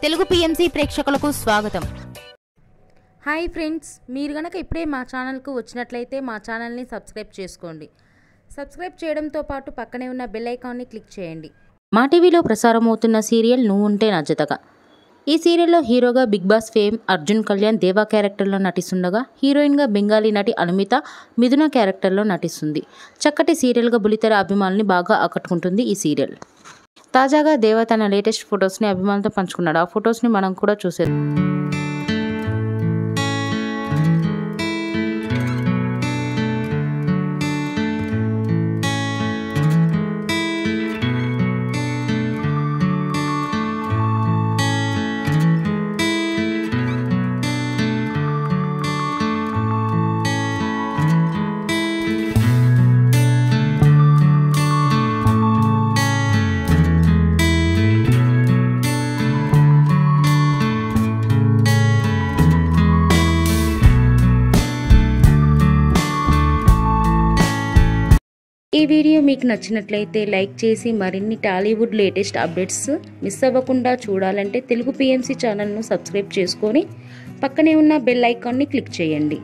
Telugu PMC ప్రేక్షకులకు స్వాగతం. Hi friends, మీరు గనక ఇప్పుడే మా ఛానల్కు వచ్చినట్లయితే మా ఛానల్ని సబ్స్క్రైబ్ చేసుకోండి. సబ్స్క్రైబ్ చేయడంతో పాటు పక్కనే ఉన్న బెల్ ఐకాన్ని క్లిక్ చేయండి. మా టీవీలో ప్రసారమవుతున్న సీరియల్ నువ్వుంటే నా జతగా. ఈ సీరియల్లో హీరోగా Bigg Boss fame Arjun Kalyan Deva క్యారెక్టర్లో నటిస్తుండగా, హీరోయిన్గా బెంగాలీ నటి అనుమిత మిథున క్యారెక్టర్లో నటిస్తుంది. చక్కటి సీరియల్గా బులితెర అభిమానుల్ని బాగా ఆకట్టుకుంటుంది ఈ సీరియల్. తాజాగా దేవా తన లేటెస్ట్ ఫొటోస్ని అభిమానులతో పంచుకున్నాడు. ఆ ఫొటోస్ని మనం కూడా చూసేది. ఈ వీడియో మీకు నచ్చినట్లయితే లైక్ చేసి మరిన్ని టాలీవుడ్ లేటెస్ట్ అప్డేట్స్ మిస్ అవ్వకుండా చూడాలంటే తెలుగు పిఎంసి ఛానల్ను సబ్స్క్రైబ్ చేసుకొని పక్కనే ఉన్న బెల్ ఐకాన్ని క్లిక్ చేయండి.